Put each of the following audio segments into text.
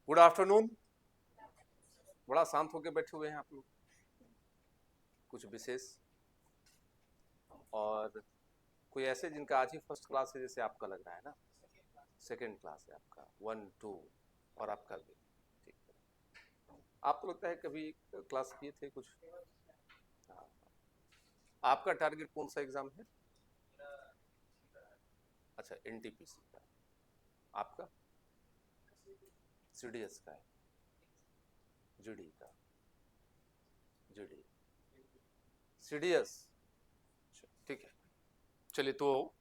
Good afternoon. बड़ा शांत होकर बैठे हुए हैं आप लोग। कुछ विशेष? और कोई ऐसे जिनका आज ही फर्स्ट क्लास है, जैसे आपका लग रहा है ना? सेकंड क्लास है आपका, 1 2, और आपका भी। ठीक है। आपको लगता है कभी क्लास किए थे कुछ? हाँ। आपका टारगेट कौन सा एग्जाम है? अच्छा, एनटीपीसी का। आपका सीडीएस का है? जीडी का? GD, CDS. ठीक है। चलिए, तो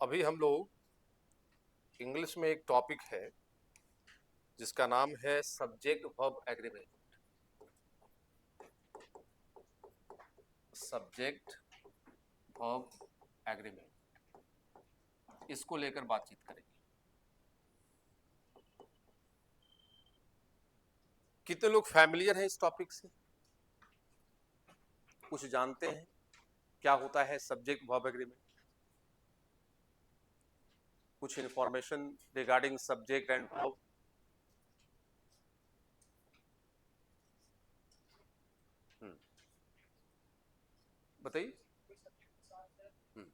अभी हम लोग इंग्लिश में एक टॉपिक है जिसका नाम है subject verb agreement. Subject verb agreement, इसको लेकर बातचीत करेंगे। कितने लोग फैमिलियर हैं इस टॉपिक से? कुछ जानते हैं क्या होता है सब्जेक्ट वर्ब एग्रीमेंट? कुछ information regarding subject and verb? बताइए। हम्म,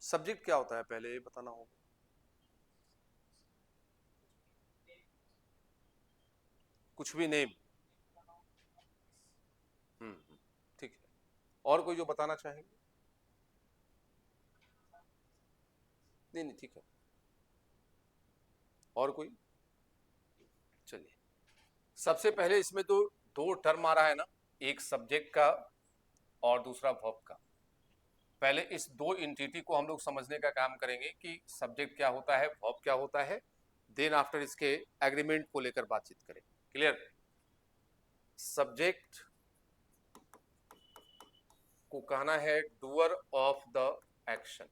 सब्जेक्ट क्या होता है पहले ये बताना होगा। कुछ भी नेम। ठीक है। और कोई जो बताना चाहेंगे? नहीं नहीं, ठीक है। और कोई? चलिए, सबसे पहले इसमें तो दो टर्म आ रहा है ना, एक सब्जेक्ट का और दूसरा वर्ब का। पहले इस दो इंटिटी को हम लोग समझने का काम करेंगे कि सब्जेक्ट क्या होता है, वर्ब क्या होता है। देन आफ्टर इसके एग्रीमेंट को लेकर बातचीत करेंगे। क्लियर? सब्जेक्ट को कहना है doer of the action.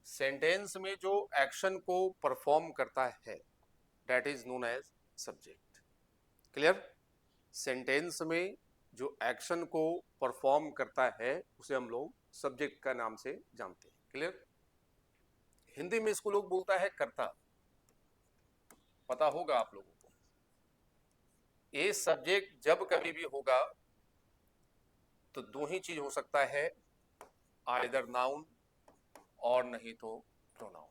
Sentence में जो एक्शन को परफॉर्म करता है, that is known as subject. Clear? Sentence में जो एक्शन को परफॉर्म करता है उसे हम लोग सब्जेक्ट का नाम से जानते हैं। क्लियर? हिंदी में इसको लोग बोलता है कर्ता। पता होगा आप लोगों को। ये सब्जेक्ट जब कभी भी होगा तो दो ही चीज हो सकता है, आइदर नाउन और नहीं तो प्रोनाउन।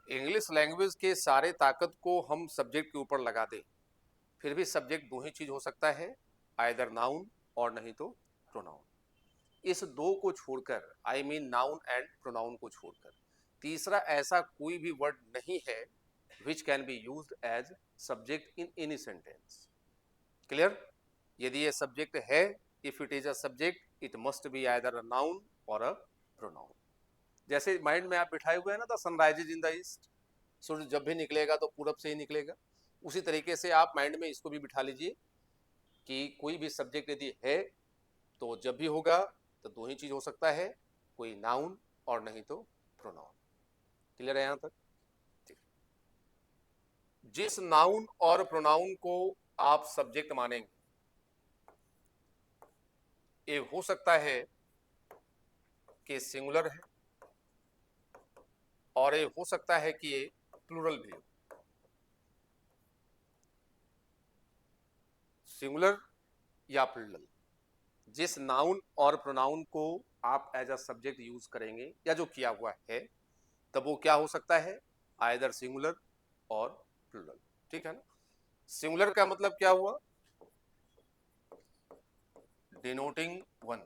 इंग्लिश लैंग्वेज के सारे ताकत को हम सब्जेक्ट के ऊपर लगा दें, फिर भी सब्जेक्ट दो ही चीज हो सकता है, आइदर नाउन और नहीं तो प्रोनाउन। इस दो को छोड़कर, I mean noun and pronoun को छोड़कर, तीसरा ऐसा कोई भी वर्ड नहीं है which can be used as subject in any sentence. Clear? यदि ये सब्जेक्ट है, if it is a subject, it must be either a noun और अ प्रोनाउन। जैसे माइंड में आप बिठाए हुए हैं ना, the sun rises in the east, सूर्य जब भी निकलेगा तो पूरब से ही निकलेगा। उसी तरीके से आप माइंड में इसको भी बिठा लीजिए कि कोई भी सब्जेक्ट यदि है तो जब भी होगा तो दो ही चीज हो सकता है, कोई नाउन और नहीं तो प्रोनाउन। क्लियर है यहां तक? ठीक। जिस नाउन और प्रोनाउन को आप सब्जेक्ट मानेंगे, ये हो सकता है कि सिंगुलर है, और ये हो सकता है कि ये प्लूरल भी हो। सिंगुलर या प्लूरल, जिस नाउन और प्रोनाउन को आप एज अ सब्जेक्ट यूज करेंगे या जो किया हुआ है, तब वो क्या हो सकता है, आइदर सिंगुलर और प्लूरल। ठीक है ना? सिंगुलर का मतलब क्या हुआ, डिनोटिंग वन,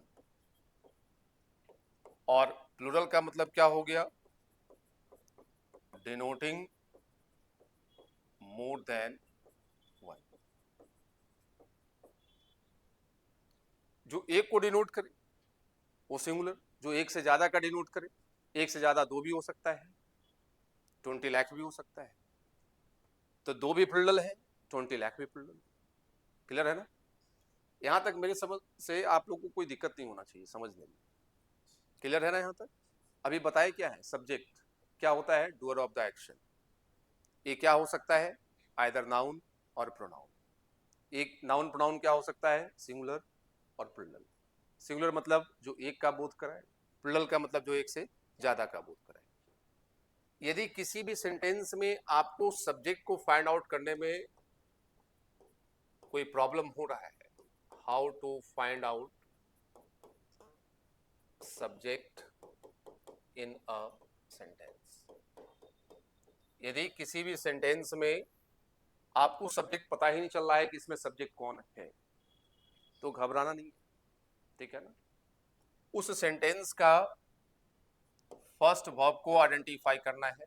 और प्लूरल का मतलब क्या हो गया, डिनोटिंग मोर देन वन। जो एक को डिनोट करे वो सिंगुलर, जो एक से ज्यादा का डिनोट करे, एक से ज्यादा दो भी हो सकता है, 20 लाख भी हो सकता है, तो दो भी प्लूरल है, 20 लाख भी प्लूरल। क्लियर है ना? यहां तक मेरे समझ से आप लोग को कोई दिक्कत नहीं होना चाहिए समझने में। क्लियर है ना यहां तक? अभी बताए क्या है सब्जेक्ट, क्या होता है, डूअर ऑफ द एक्शन। ये क्या हो सकता है, आइदर नाउन और प्रोनाउन। एक नाउन प्रोनाउन क्या हो सकता है, सिंगुलर और प्लुरल। सिंगुलर मतलब जो एक का बोध कराए, प्लुरल का मतलब जो एक से ज्यादा का बोध कराए। यदि किसी भी सेंटेंस में आपको सब्जेक्ट को फाइंड आउट करने में कोई प्रॉब्लम हो रहा है, how to find out subject in a sentence, यदि किसी भी सेंटेंस में आपको सब्जेक्ट पता ही नहीं चल रहा है कि इसमें सब्जेक्ट कौन है, तो घबराना नहीं, ठीक है ना। उस सेंटेंस का फर्स्ट वर्ब को आइडेंटिफाई करना है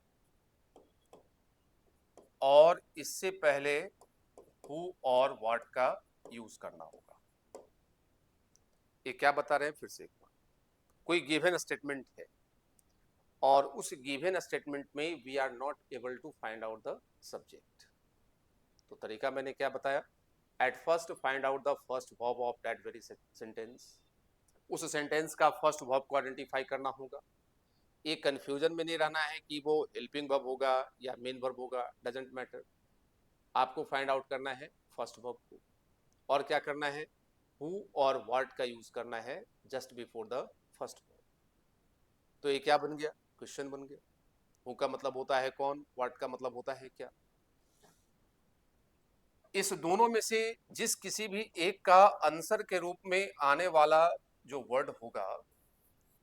और इससे पहले हु और व्हाट का यूज करना होगा। ये क्या बता रहे हैं, फिर से एक बार, कोई गिवन स्टेटमेंट है और उस गिवन स्टेटमेंट में we are not able to find out the subject, तो तरीका मैंने क्या बताया, at first find out the first verb of that very sentence. उस सेंटेंस का फर्स्ट वर्ब को आइडेंटिफाई करना होगा। एक कंफ्यूजन में नहीं रहना है कि वो हेल्पिंग वर्ब होगा या मेन वर्ब होगा, डजंट मैटर। आपको फाइंड आउट करना है फर्स्ट वर्ब को, और क्या करना है, हु और व्हाट का यूज करना है just before the first verb. तो ये क्या बन गया, क्वेश्चन बन गया। हु का मतलब होता है कौन, व्हाट का मतलब होता है क्या। इस दोनों में से जिस किसी भी एक का आंसर के रूप में आने वाला जो वर्ड होगा,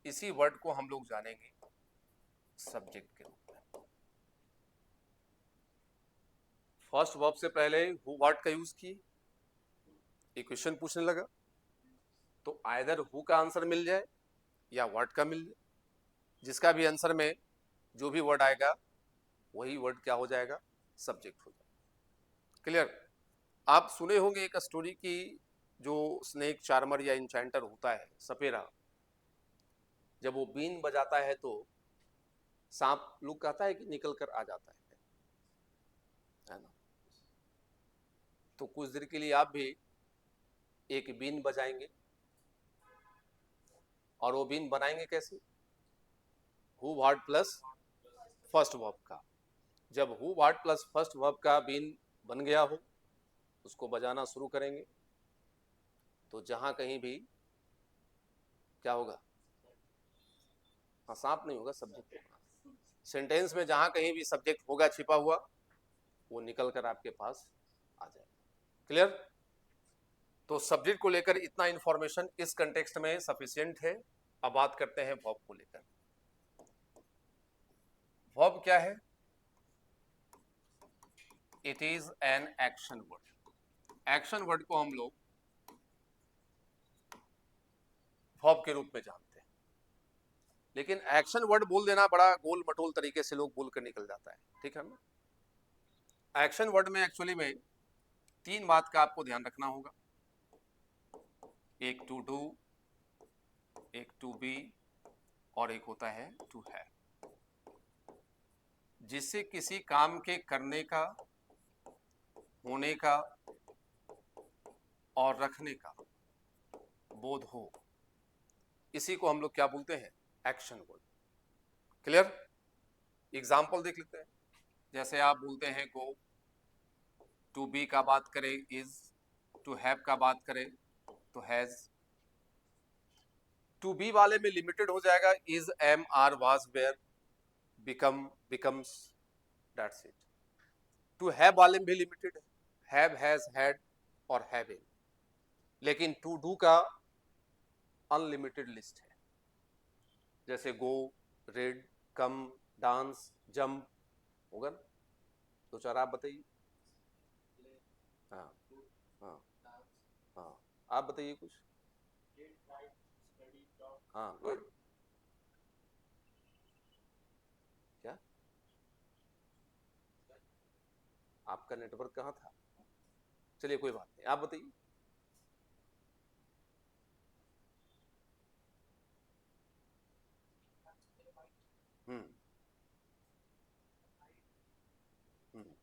इसी वर्ड को हम लोग जानेंगे सब्जेक्ट के रूप में। फर्स्ट वर्ब से पहले हु व्हाट का यूज किए, ये क्वेश्चन पूछने लगा, तो आइदर हु का आंसर मिल जाए या व्हाट का मिल जाए, जिसका भी आंसर में जो भी वर्ड आएगा वही वर्ड क्या हो जाएगा, सब्जेक्ट हो जाएगा। क्लियर। आप सुने होंगे एक स्टोरी की, जो स्नेक चार्मर या इंचेंटर होता है सपेरा, जब वो बीन बजाता है तो सांप लोग कहता है कि निकल कर आ जाता है ना। तो कुछ देर के लिए आप भी एक बीन बजाएंगे, और वो बीन बनाएंगे कैसे, who what plus first verb का। जब who what plus first verb का बीन बन गया हो, उसको बजाना शुरू करेंगे, तो जहां कहीं भी क्या होगा, हाँ सांप नहीं होगा, सब्जेक्ट होगा। सेंटेंस में जहां कहीं भी सब्जेक्ट होगा छिपा हुआ, वो निकल कर आपके पास आ जाएगा। क्लियर। तो सब्जेक्ट को लेकर इतना इंफॉर्मेशन इस कंटेक्स्ट में सफिशिएंट है। अब बात करते हैं वर्ब को लेकर। वर्ब क्या है, it is an action word. Action word को हम लोग वर्ब के रूप में जानते हैं, लेकिन एक्शन वर्ड बोल देना बड़ा गोल मटोल तरीके से लोग बोल कर निकल जाता है, ठीक है ना। एक्शन वर्ड में एक्चुअली में तीन बात का आपको ध्यान रखना होगा, एक टू डू, एक टू बी, और एक होता है टू हैव। जिससे किसी काम के करने का, होने का और रखने का बोध हो, इसी को हम लोग क्या बोलते हैं, एक्शन वर्ड। क्लियर। एग्जाम्पल देख लेते हैं। जैसे आप बोलते हैं गो, टू बी का बात करें इज, टू हैव का बात करें तो हैज। टू बी वाले में लिमिटेड हो जाएगा is, am, are, was, were, become, becomes, that's it. To have वाले में भी लिमिटेड है, हैव, हैज, हैड और हैविंग। लेकिन टू डू का अनलिमिटेड लिस्ट है, जैसे go, read, come, dance, jump, होगा ना। दो चार आप बताइए। हाँ हाँ हाँ, आप बताइए कुछ। हाँ गुड। क्या, आपका नेटवर्क कहाँ था, चलिए कोई बात नहीं, आप बताइए। हम्म हम्म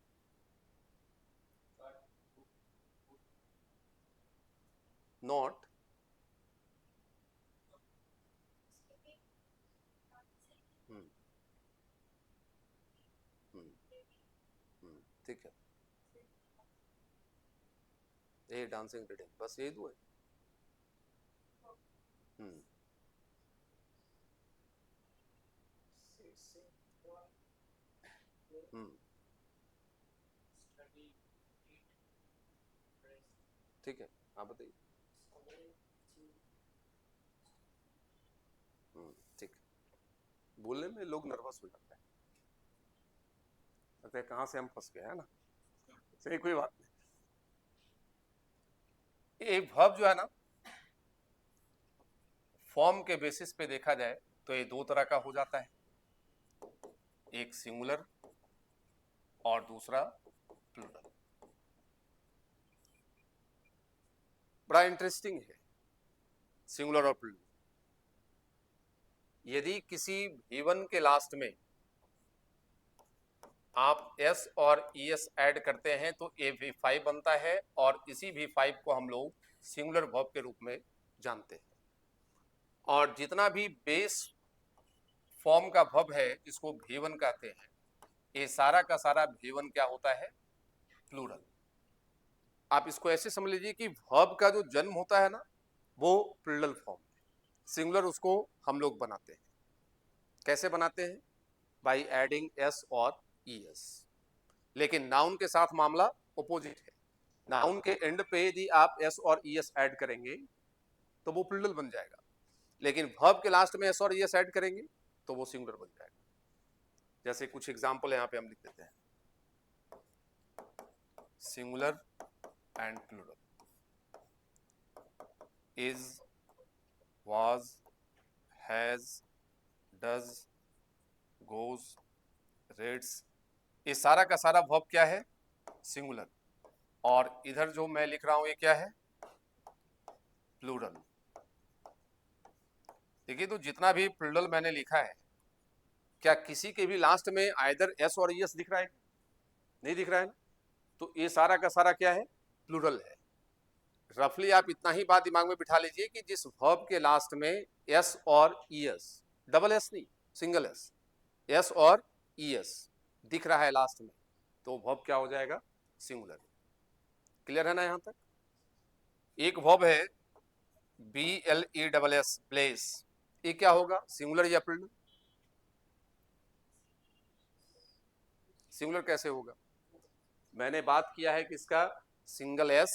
नॉट, हम्म हम्म ठीक है, ये डांसिंग रीडिंग, बस यही दो है। हम्म हम्म ठीक है, आप बताइए। ठीक है, बोलने में लोग नर्वस हो जाते हैं, लगता है कहाँ से हम फंस गए, है ना। सही, कोई बात नहीं। एक वर्ब जो है ना, फॉर्म के बेसिस पे देखा जाए तो ये दो तरह का हो जाता है, एक सिंगुलर और दूसरा प्लूरल। बड़ा इंटरेस्टिंग है सिंगुलर और प्लूरल। यदि किसी V1 के लास्ट में आप S और ES ऐड करते हैं तो ये V5 बनता है, और इसी V5 को हम लोग सिंगुलर वर्ब के रूप में जानते हैं। और जितना भी बेस फॉर्म का वर्ब है जिसको V1 कहते हैं, ये सारा का सारा V1 क्या होता है, प्लूरल। आप इसको ऐसे समझ लीजिए कि वर्ब का जो जन्म होता है ना, वो प्लूरल फॉर्म है, सिंगुलर उसको हम लोग बनाते हैं। कैसे बनाते हैं? बाई एडिंग S और ES। लेकिन नाउन के साथ मामला अपोजिट है। नाउन के एंड पे यदि आप S और ES ऐड करेंगे तो वो प्लूरल बन जाएगा, लेकिन वर्ब के लास्ट में S और ES ऐड करेंगे तो वो सिंगुलर बन जाएगा। जैसे कुछ एग्जांपल यहाँ पे हम लिख देते हैं, singular and plural, is, was, has, does, goes, reads, ये सारा का सारा वर्ब क्या है, सिंगुलर। और इधर जो मैं लिख रहा हूं ये क्या है, प्लूरल। देखिए, तो जितना भी प्लूरल मैंने लिखा है, क्या किसी के भी लास्ट में आइदर S और ES दिख रहा है? नहीं दिख रहा है ना। तो ये सारा का सारा क्या है, प्लूरल है। रफली आप इतना ही बात दिमाग में बिठा लीजिए कि जिस वर्ब के लास्ट में S और ES, डबल S नहीं, सिंगल S और ES दिख रहा है लास्ट में, तो वर्ब क्या हो जाएगा, सिंगुलर। क्लियर है ना यहां तक? एक वर्ब है BLESS, ब्लेस, ये क्या होगा, सिंगुलर या प्लूरल? सिंगुलर कैसे होगा? मैंने बात किया है किसका, सिंगल S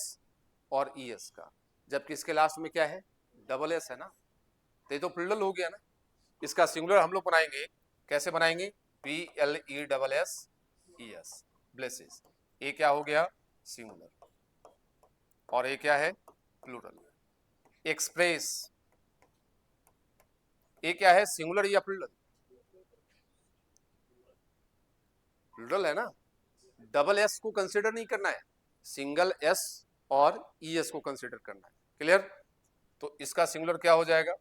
और ES का, जबकि इसके लास्ट में क्या है, डबल S है ना, तो ये तो प्लूरल हो गया ना। इसका सिंगुलर हम लोग बनाएंगे, कैसे बनाएंगे, BLESS, ब्लेसेस। ये क्या हो गया, सिंगुलर, और ये क्या है, प्लूरल। एक्सप्रेस, ये क्या है, सिंगुलर या प्लूरल? प्लूरल है ना। डबल S को कंसिडर नहीं करना है, सिंगल S और ES को कंसिडर करना है। क्लियर? तो इसका सिंगुलर क्या हो जाएगा,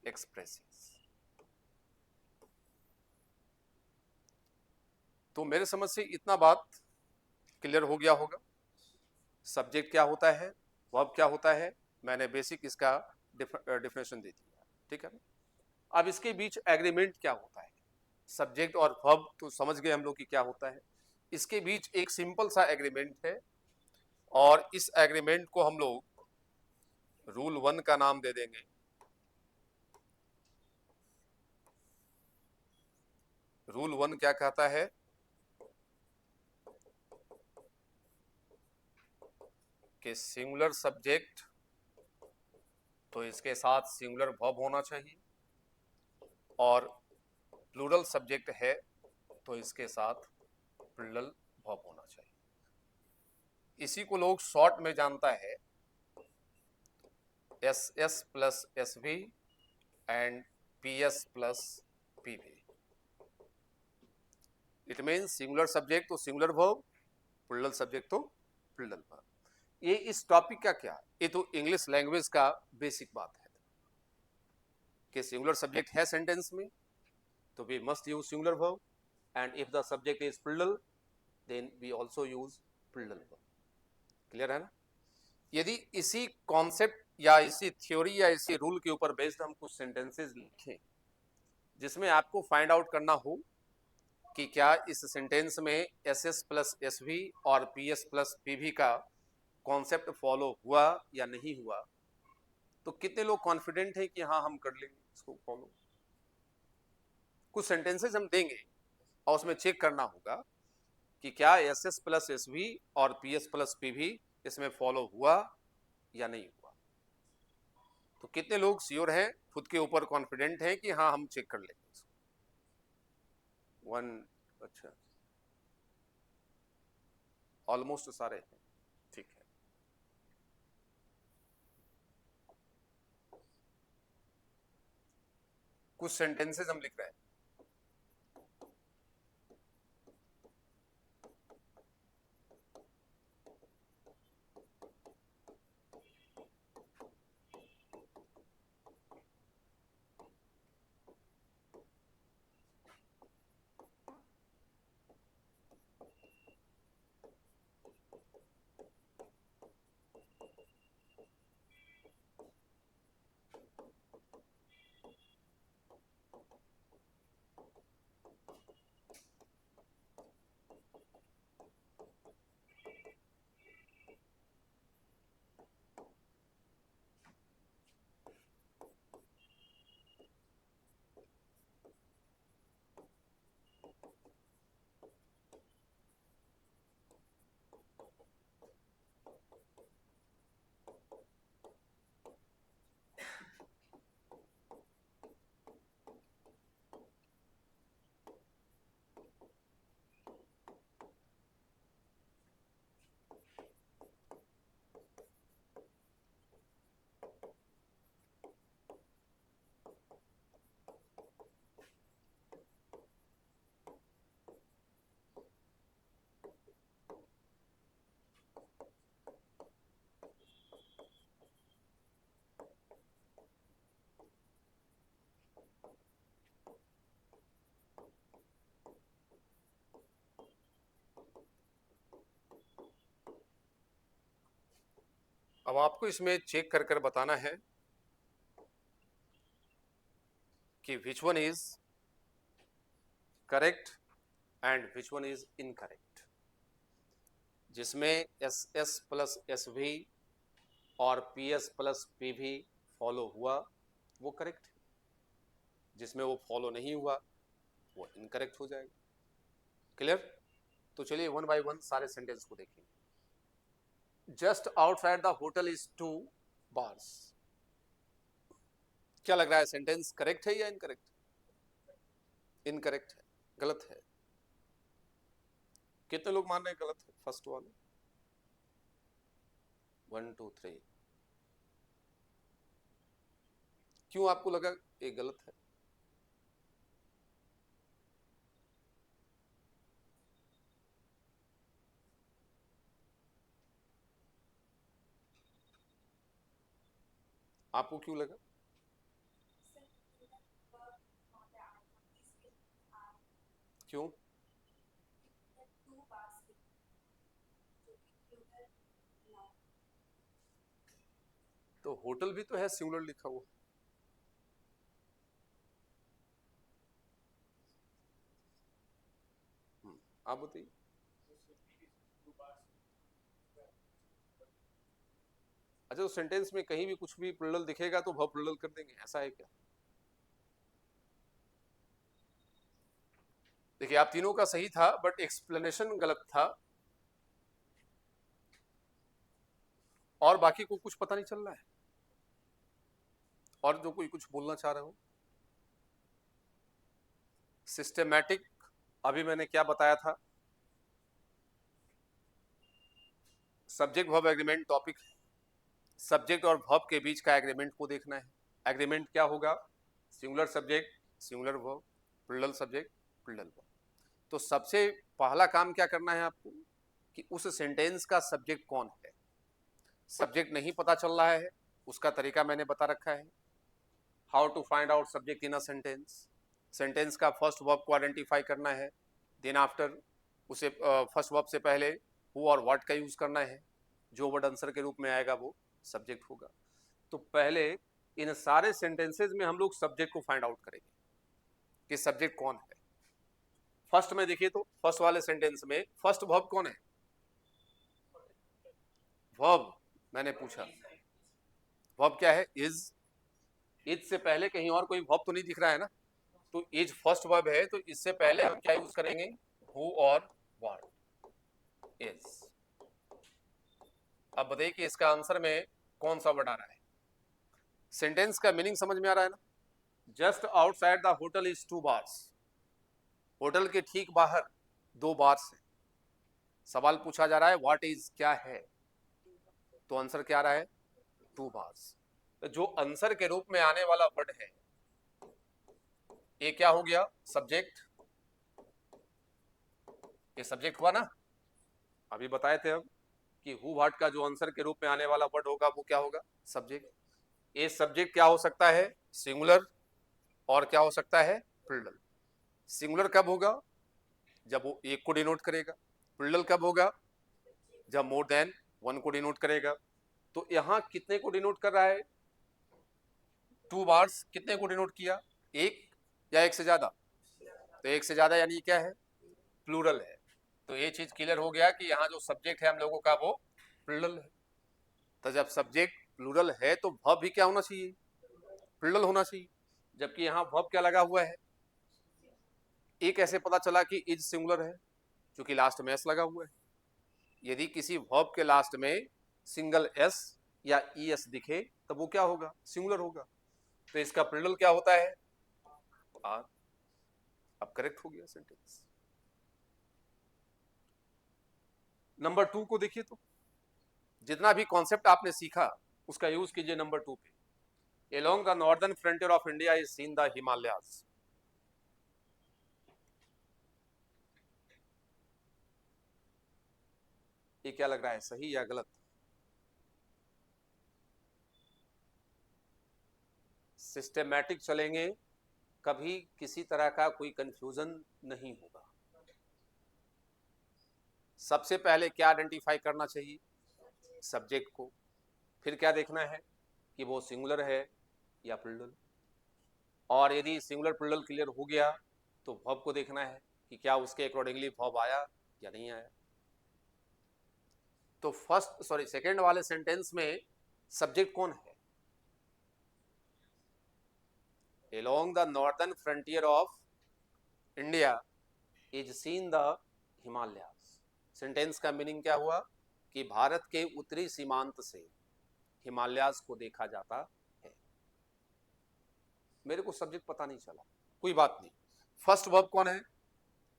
एक्सप्रेसेस। तो मेरे समझ से इतना बात क्लियर हो गया होगा। सब्जेक्ट क्या होता है, वर्ब क्या होता है, मैंने बेसिक इसका डिफिनेशन दे दिया, ठीक है। अब इसके बीच एग्रीमेंट क्या होता है, सब्जेक्ट और वर्ब तो समझ गए हम लोग कि क्या होता है। इसके बीच एक सिंपल सा एग्रीमेंट है, और इस एग्रीमेंट को हम लोग रूल 1 का नाम दे देंगे। रूल 1 क्या कहता है कि सिंगुलर सब्जेक्ट तो इसके साथ सिंगुलर वर्ब होना चाहिए, और प्लूरल सब्जेक्ट है तो इसके साथ प्लूरल वर्ब होना चाहिए। इसी को लोग शॉर्ट में जानता है SS plus SV and PS plus PV। It mean singular subject तो सिंगुलर वर्ब, प्लूरल सब्जेक्ट तो प्लूरल वर्ब। ये इस टॉपिक का क्या, ये तो इंग्लिश लैंग्वेज का बेसिक बात है कि सिंगुलर सब्जेक्ट है सेंटेंस में तो we must use singular verb, and if the subject is plural then we also use plural verb. Clear है ना। यदि इसी कॉन्सेप्ट या इसी थ्योरी या इसी रूल के ऊपर बेस्ड हम कुछ सेंटेंसेस लिखें जिसमें आपको फाइंड आउट करना हो कि क्या इस सेंटेंस में S S plus S V और P S plus P V का कॉन्सेप्ट फॉलो हुआ या नहीं हुआ। तो कितने लोग कॉन्फिडेंट हैं कि हाँ हम कर लेंगे इसको फॉलो। कुछ सेंटेंसेस हम देंगे और उसमें चेक करना होगा कि क्या S S plus S V और P S plus P V इसमें फॉलो हुआ या नहीं हुआ। तो कितने लोग श्योर हैं, खुद के ऊपर कॉन्फिडेंट हैं कि हाँ हम चेक कर लेंगे इसको। वन, अच्छा, ऑलमोस्ट सारे हैं, ठीक है। कुछ सेंटेंसेस हम लिख रहे हैं। अब आपको इसमें चेक कर कर बताना है कि which one is correct and which one is incorrect. जिसमें S S plus S V और P S plus P V follow हुआ वो करेक्ट है, जिसमें वो फॉलो नहीं हुआ वो इनकरेक्ट हो जाएगा। क्लियर? तो चलिए वन बाय वन सारे सेंटेंस को देखेंगे। Just outside the hotel is two bars. क्या लग रहा है, सेंटेंस करेक्ट है या इनकरेक्ट? इनकरेक्ट है, गलत है। कितने लोग मान रहे हैं गलत है फर्स्ट वाले? 1 2 3। क्यों आपको लगा ये गलत है? आपको क्यों लगा? क्यों? तो होटल भी तो है सिंगुलर लिखा हुआ। आप बताइए। अच्छा, तो सेंटेंस में कहीं भी कुछ भी प्लुरल दिखेगा तो वर्ब प्लुरल कर देंगे, ऐसा है क्या? देखिए आप तीनों का सही था बट एक्सप्लेनेशन गलत था, और बाकी को कुछ पता नहीं चल रहा है, और जो कोई कुछ बोलना चाह रहे हो। सिस्टेमैटिक, अभी मैंने क्या बताया था, subject verb agreement topic, subject और वर्ब के बीच का एग्रीमेंट को देखना है। एग्रीमेंट क्या होगा? Singular subject singular verb, plural subject plural verb. तो सबसे पहला काम क्या करना है आपको कि उस सेंटेंस का सब्जेक्ट कौन है। सब्जेक्ट नहीं पता चल रहा है, उसका तरीका मैंने बता रखा है। How to find out subject in a sentence. Sentence का फर्स्ट वर्ब को आइडेंटिफाई करना है, देन आफ्टर उसे फर्स्ट वर्ब से पहले हु और व्हाट का यूज करना है, जो वर्ड आंसर के रूप में आएगा वो सब्जेक्ट होगा। तो पहले इन सारे सेंटेंसेस में हम लोग सब्जेक्ट को फाइंड आउट करेंगे कि सब्जेक्ट कौन है। फर्स्ट में देखिए तो फर्स्ट वाले सेंटेंस में फर्स्ट वर्ब कौन है? वर्ब मैंने पूछा, वर्ब क्या है? इज से पहले कहीं और कोई वर्ब तो नहीं दिख रहा है ना, तो इज फर्स्ट वर्ब है, तो इससे पहले हम क्या यूज करेंगे? हु और व्हाट, इज। अब बताइए कि इसका आंसर में कौन सा वर्ड आ रहा है? सेंटेंस का मीनिंग समझ में आ रहा है ना? Just outside the hotel is 2 bars, hotel के ठीक बाहर 2 bars है। सवाल पूछा जा रहा है व्हाट इज क्या है, तो आंसर क्या आ रहा है? 2 bars। तो जो आंसर के रूप में आने वाला वर्ड है ये क्या हो गया? सब्जेक्ट। ये सब्जेक्ट हुआ ना, अभी बताए थे हम कि हु व्हाट का जो आंसर के रूप में आने वाला वर्ड होगा वो क्या होगा? सब्जेक्ट। ये सब्जेक्ट क्या हो सकता है? सिंगुलर, और क्या हो सकता है? प्लूरल। सिंगुलर कब होगा? जब वो एक को डिनोट करेगा। प्लूरल कब होगा? जब मोर देन वन को डिनोट करेगा। तो यहां कितने को डिनोट कर रहा है? 2 bars। कितने को डिनोट किया? एक या एक से ज्यादा? तो एक से ज्यादा यानी क्या है? प्लूरल है। तो ये चीज क्लियर हो गया कि यहाँ जो सब्जेक्ट है हम लोगों का वो प्लूरल है। तो जब सब्जेक्ट प्लूरल है तो वर्ब भी क्या होना चाहिए? प्लूरल होना चाहिए। जबकि यहाँ वर्ब क्या लगा हुआ है? ये कैसे पता चला कि इज सिंगुलर है? क्योंकि लास्ट में एस लगा हुआ है। यदि किसी वर्ब के लास्ट में सिंगल एस या ई एस दिखे तब वो क्या होगा? सिंगुलर होगा। तो इसका प्लूरल क्या होता है? आर। अब करेक्ट हो गया सेंटेंस। नंबर 2 को देखिए तो जितना भी कॉन्सेप्ट आपने सीखा उसका यूज कीजिए नंबर 2 पे। Along the northern frontier of India is seen the Himalayas। ये क्या लग रहा है, सही या गलत? सिस्टेमैटिक चलेंगे, कभी किसी तरह का कोई कंफ्यूजन नहीं होगा। सबसे पहले क्या आइडेंटिफाई करना चाहिए? सब्जेक्ट को। फिर क्या देखना है कि वो सिंगुलर है या प्लूरल, और यदि सिंगुलर प्लूरल क्लियर हो गया तो वर्ब को देखना है कि क्या उसके अकॉर्डिंगली वर्ब आया या नहीं आया। तो सेकंड वाले सेंटेंस में सब्जेक्ट कौन है? Along the northern frontier of India is seen the Himalayas। Sentence का मीनिंग क्या हुआ? कि भारत के उत्तरी सीमांत से हिमालयाज को देखा जाता है। मेरे को सब्जेक्ट पता नहीं चला, कोई बात नहीं। फर्स्ट वर्ब कौन है?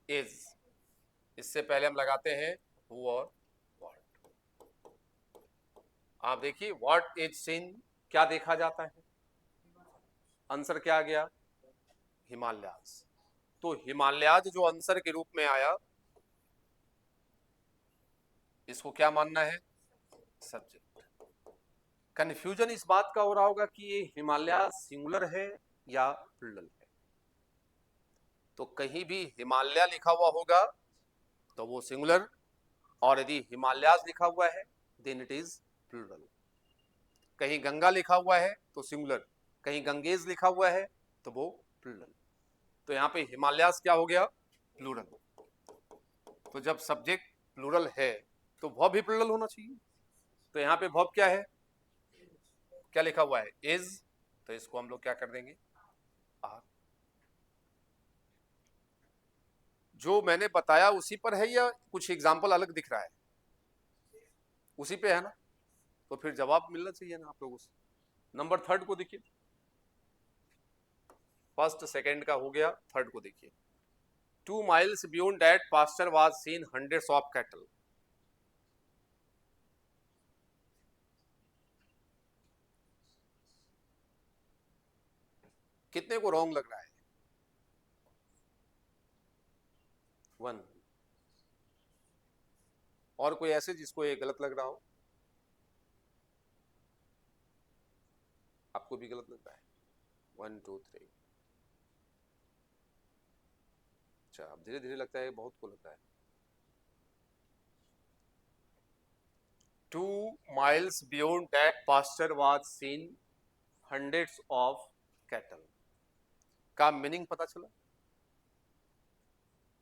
इज। इससे पहले हम लगाते हैं हु और व्हाट। आप देखिए व्हाट इज सीन, क्या देखा जाता है? आंसर क्या आ गया? हिमालयाज। तो हिमालयाज जो आंसर के रूप में आया इसको क्या मानना है? सब्जेक्ट। कंफ्यूजन इस बात का हो रहा होगा कि ये हिमालय सिंगुलर है या प्लूरल है। तो कहीं भी हिमालय लिखा हुआ होगा तो वो सिंगुलर, और यदि हिमालयाज लिखा हुआ है देन इट इज प्लूरल। कहीं गंगा लिखा हुआ है तो सिंगुलर, कहीं गंगेज लिखा हुआ है तो वो प्लूरल। तो यहाँ पे हिमालयाज क्या हो गया? प्लूरल। तो जब सब्जेक्ट प्लूरल है तो वर्ब भी प्लूरल होना चाहिए। तो यहाँ पे वर्ब क्या है? क्या लिखा हुआ है? इज। तो इसको हम लोग क्या कर देंगे? आर। जो मैंने बताया उसी पर है या कुछ एग्जाम्पल अलग दिख रहा है? उसी पे है ना, तो फिर जवाब मिलना चाहिए ना आप लोगों से। नंबर 3 को देखिए। फर्स्ट सेकंड का हो गया, थर्ड को देखिए। 2 miles beyond that pasture was seen hundreds of cattle। कितने को रॉन्ग लग रहा है? 1। और कोई ऐसे जिसको ये गलत लग रहा हो? आपको भी गलत लग रहा है? 1 2 3। अच्छा, अब धीरे धीरे लगता है, बहुत को लगता है। 2 miles beyond that pasture was seen hundreds of cattle। का मीनिंग पता चला?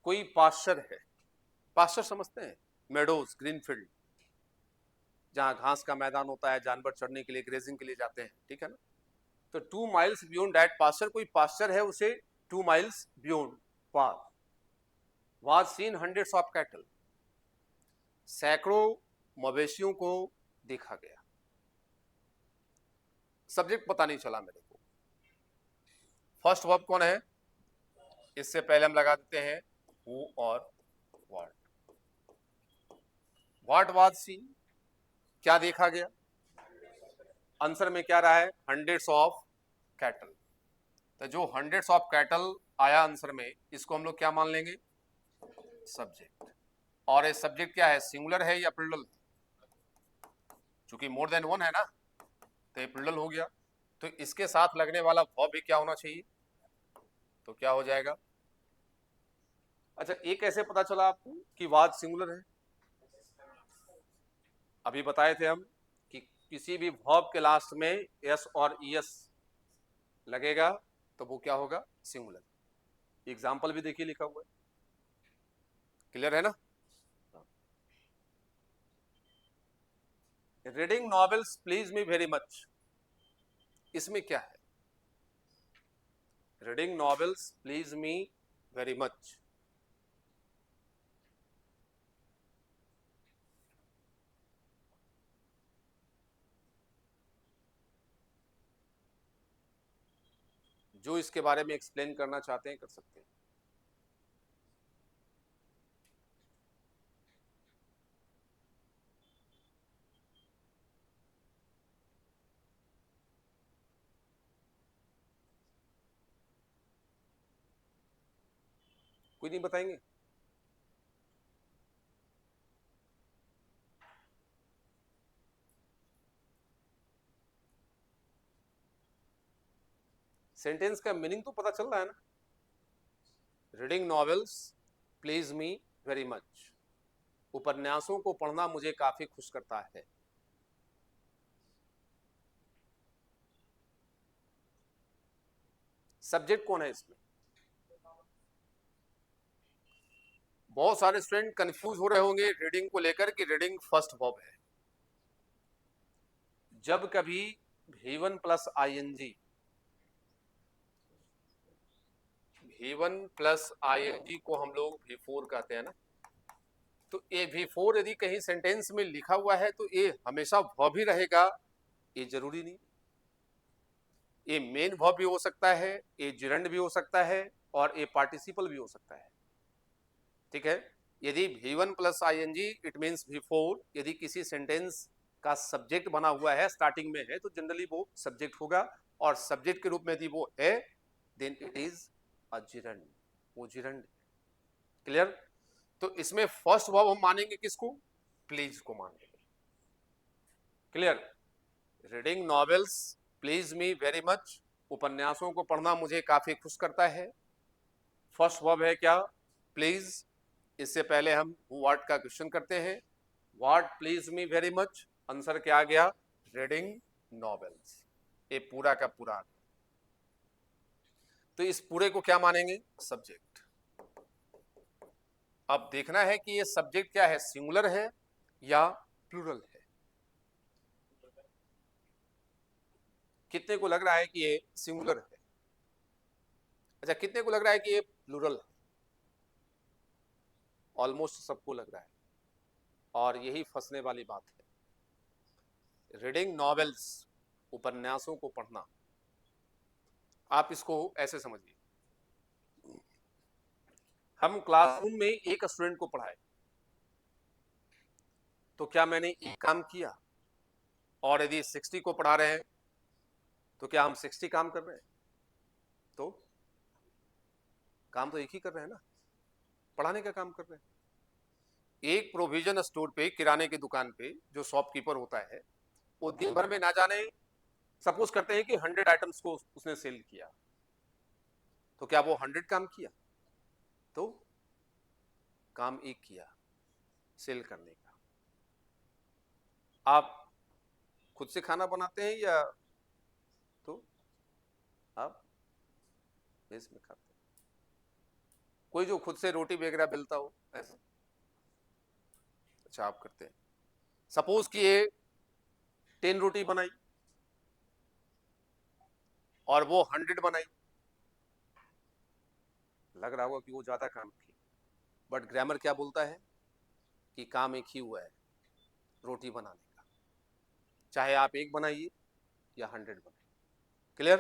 कोई पास्चर है, पास्चर समझते हैं, मेडोज, ग्रीन फील्ड, जहां घास का मैदान होता है, जानवर चढ़ने के लिए, ग्रेजिंग के लिए जाते हैं, ठीक है ना। तो 2 miles बियॉन्ड दैट पास्चर, कोई पास्चर है उसे 2 miles beyond was scene hundreds of cattle, सैकड़ों मवेशियों को देखा गया। सब्जेक्ट पता नहीं चला मेरे को। फर्स्ट वर्ब कौन है, इससे पहले हम लगा देते हैं हु और व्हाट। व्हाट वाज सीन, क्या देखा गया, आंसर में क्या रहा है, हंड्रेड्स ऑफ कैटल। तो जो हंड्रेड्स ऑफ कैटल आया आंसर में, इसको हम लोग क्या मान लेंगे, सब्जेक्ट। और ये सब्जेक्ट क्या है, सिंगुलर है या प्लूरल, चूंकि मोर देन वन है ना, तो ये प्लूरल हो गया। तो इसके साथ लगने वाला वर्ब भी क्या होना चाहिए, तो क्या हो जाएगा। अच्छा, ये कैसे पता चला आपको कि वाज सिंगुलर है, अभी बताए थे हम कि किसी भी वर्ब के लास्ट में एस और ईएस लगेगा तो वो क्या होगा, सिंगुलर। एग्जाम्पल भी देखिए लिखा हुआ है, क्लियर है ना। Reading novels please me very much, इसमें क्या है, reading novels please me very much, जो इसके बारे में एक्सप्लेन करना चाहते हैं कर सकते हैं। कोई नहीं बताएंगे, सेंटेंस का मीनिंग तो पता चल रहा है ना। Reading novels please me very much, उपन्यासों को पढ़ना मुझे काफी खुश करता है। सब्जेक्ट कौन है इसमें, बहुत सारे स्टूडेंट कंफ्यूज हो रहे होंगे रीडिंग को लेकर कि रीडिंग फर्स्ट वर्ब है। जब कभी V1 plus ING, V1 plus ING को हम लोग V4 कहते हैं ना, तो ये V4 यदि कहीं सेंटेंस में लिखा हुआ है तो ये हमेशा वर्ब ही रहेगा, ये जरूरी नहीं। ये मेन वर्ब भी हो सकता है, ये जिरंड भी हो सकता है, और ये पार्टिसिपल भी हो सकता है, ठीक है। यदि V1 plus ING it means V4, यदि किसी सेंटेंस का सब्जेक्ट बना हुआ है, स्टार्टिंग में है, तो जनरली वो सब्जेक्ट होगा, और सब्जेक्ट के रूप में यदि वो है then it is a gerund, वो जिरंड। क्लियर। तो इसमें फर्स्ट वर्ब हम मानेंगे किसको, प्लीज को मानेंगे। Clear. Reading novels please me very much, उपन्यासों को पढ़ना मुझे काफी खुश करता है। फर्स्ट वर्ब है क्या, प्लीज। इससे पहले हम व्हाट का क्वेश्चन करते हैं, what please me very much, answer क्या आ गया, रीडिंग नॉवेल्स। ये पूरा का पूरा, तो इस पूरे को क्या मानेंगे, सब्जेक्ट। अब देखना है कि ये सब्जेक्ट क्या है, सिंगुलर है या प्लूरल है। कितने को लग रहा है कि ये सिंगुलर है, अच्छा कितने को लग रहा है कि ये प्लूरल है, ऑलमोस्ट सबको लग रहा है, और यही फंसने वाली बात है। रीडिंग नॉवेल्स, उपन्यासों को पढ़ना, आप इसको ऐसे समझिए, हम क्लासरूम में एक स्टूडेंट को पढ़ाए, तो क्या मैंने एक काम किया, और यदि 60 को पढ़ा रहे हैं तो क्या हम 60 काम कर रहे हैं, तो काम तो एक ही कर रहे हैं ना, पढ़ाने का काम कर रहे हैं। एक प्रोविजन स्टोर पे, किराने की दुकान पे जो शॉपकीपर होता है, वो दिन भर में ना जाने, सपोज करते हैं कि 100 आइटम्स को उसने सेल किया, तो क्या वो 100 काम किया, तो काम एक किया, सेल करने का। आप खुद से खाना बनाते हैं या तो आप मेस में खाते हैं, कोई जो खुद से रोटी वगैरह बेलता हो ऐसा। अच्छा आप करते हैं। सपोज कि ये 10 रोटी बनाई और वो 100 बनाई, लग रहा होगा कि वो ज्यादा काम की, बट ग्रामर क्या बोलता है कि काम एक ही हुआ है, रोटी बनाने का, चाहे आप एक बनाइए या 100 बनाइए। क्लियर?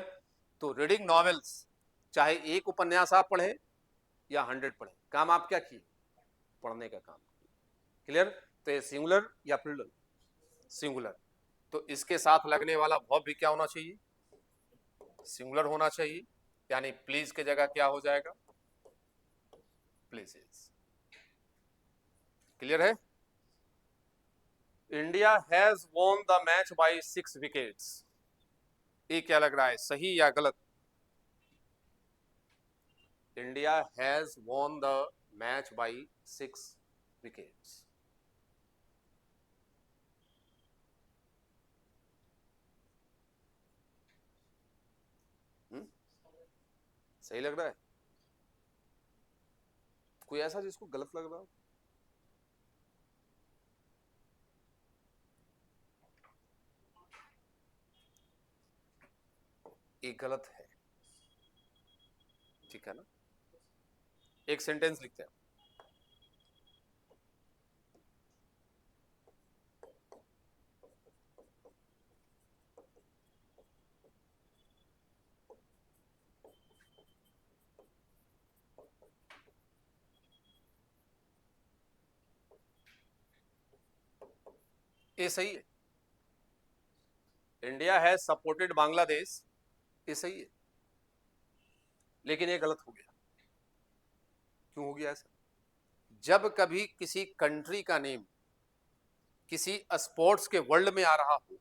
तो रीडिंग नॉवेल्स, चाहे एक उपन्यास आप पढ़े या 100 पढ़े, काम आप क्या किए? पढ़ने का काम। क्लियर? तो ये सिंगुलर या प्लूरल? सिंगुलर। तो इसके साथ लगने वाला वर्ब भी क्या होना चाहिए? सिंगुलर होना चाहिए, यानी प्लीज की जगह क्या हो जाएगा? प्लीजेस। क्लियर है? India has won the match by 6 wickets. ये क्या लग रहा है, सही या गलत? India has won the match by 6 wickets. सही लग रहा है? कोई ऐसा जिसको गलत लग रहा हो? ये गलत है, ठीक है ना? एक सेंटेंस लिखते हैं। ये सही है, इंडिया हैज सपोर्टेड बांग्लादेश, ये सही है, लेकिन ये गलत हो गया। क्यों हो गया ऐसा? जब कभी किसी कंट्री का नेम किसी स्पोर्ट्स के वर्ल्ड में आ रहा हो,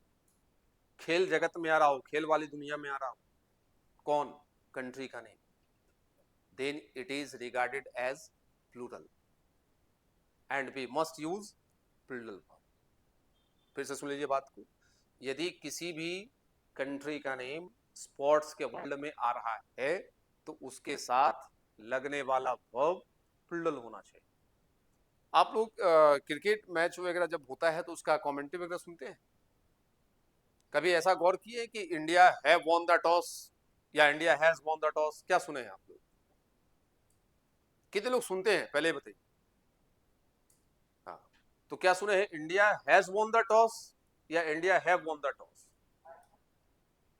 खेल जगत में आ रहा हो, खेल वाली दुनिया में आ रहा हो, कौन? कंट्री का name, then it is regarded as plural and we must use plural. फिर से सुन लीजिए बात को। यदि किसी भी कंट्री का नेम स्पोर्ट्स के वर्ल्ड में आ रहा है तो उसके साथ लगने वाला वर्ब प्लूरल होना चाहिए। आप लोग क्रिकेट मैच वगैरह जब होता है तो उसका कमेंट्री वगैरह सुनते हैं? कभी ऐसा गौर किए कि India have won the toss या India has won the toss? क्या सुने हैं आप लोग? कितने लोग सुनते हैं पहले बताइए। हाँ, तो क्या सुने हैं, India has won the toss या India have won the toss?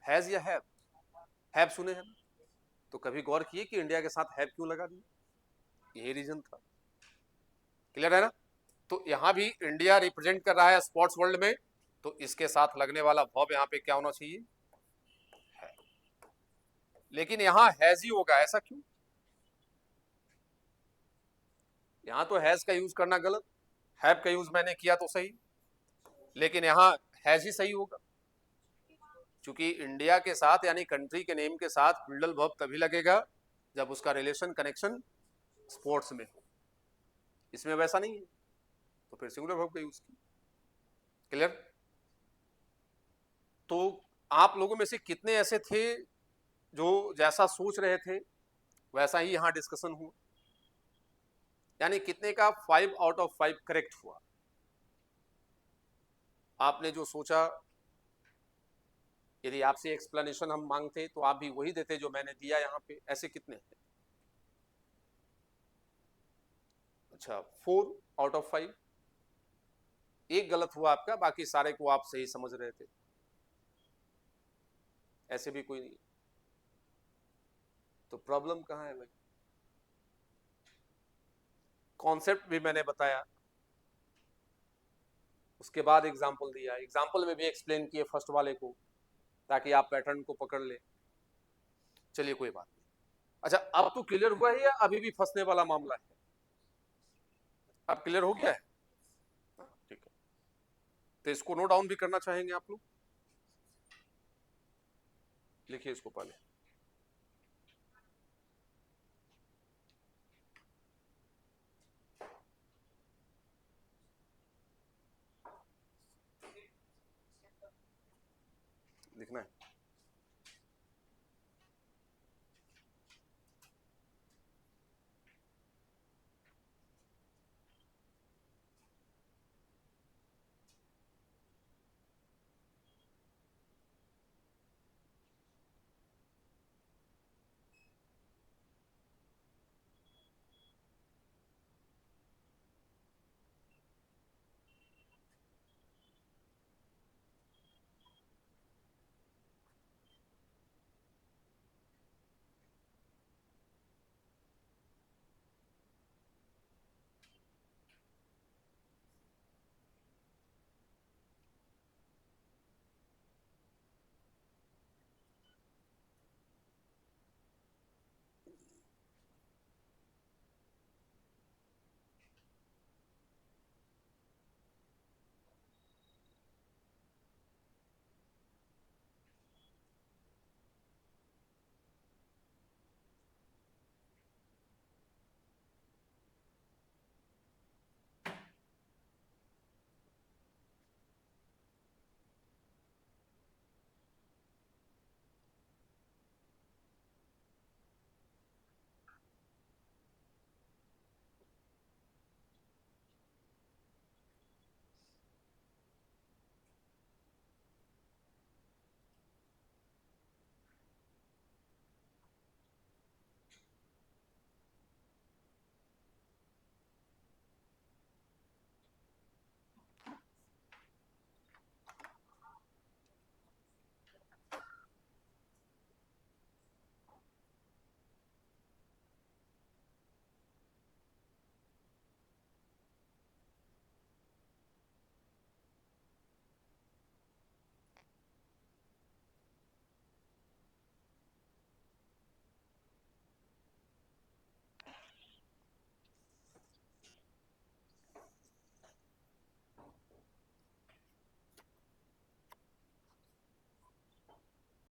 Has या हैव सुने हैं ना? तो कभी गौर किए कि इंडिया के साथ हैव क्यों लगा दिया? यही रीजन था। क्लियर है ना? तो यहां भी इंडिया रिप्रेजेंट कर रहा है स्पोर्ट्स वर्ल्ड में, तो इसके साथ लगने वाला वर्ब यहां पे क्या होना चाहिए? है। लेकिन यहां हैज ही होगा, ऐसा क्यों? यहां तो हैज का यूज करना गलत, हैव का यूज मैंने किया तो सही, लेकिन यहां हैज ही सही होगा, क्योंकि इंडिया के साथ यानी कंट्री के नेम के साथ प्लूरल वर्ब तभी लगेगा जब उसका रिलेशन कनेक्शन स्पोर्ट्स में हो। इसमें वैसा नहीं है, तो फिर सिंगुलर वर्ब का यूज किया। क्लियर? तो आप लोगों में से कितने ऐसे थे जो जैसा सोच रहे थे वैसा ही यहां डिस्कशन हुआ? यानी कितने का 5 आउट ऑफ 5 करेक्ट हुआ? आपने जो सोचा, यदि आपसे एक्सप्लेनेशन हम मांगते तो आप भी वही देते जो मैंने दिया यहाँ पे। ऐसे कितने हैं? अच्छा, 4 आउट ऑफ 5। एक गलत हुआ आपका, बाकी सारे को आप सही समझ रहे थे। ऐसे भी कोई नहीं, तो प्रॉब्लम कहाँ है भाई? कॉन्सेप्ट भी मैंने बताया, उसके बाद एग्जाम्पल दिया, एग्जाम्पल में भी एक्सप्लेन किए फर्स्ट वाले को, ताकि आप पैटर्न को पकड़ ले। चलिए कोई बात नहीं। अच्छा, अब तो क्लियर हुआ है या अभी भी फंसने वाला मामला है? अब क्लियर हो गया है? ठीक है, तो इसको नोट डाउन भी करना चाहेंगे आप लोग? लिखिए इसको पहले। लिखना है।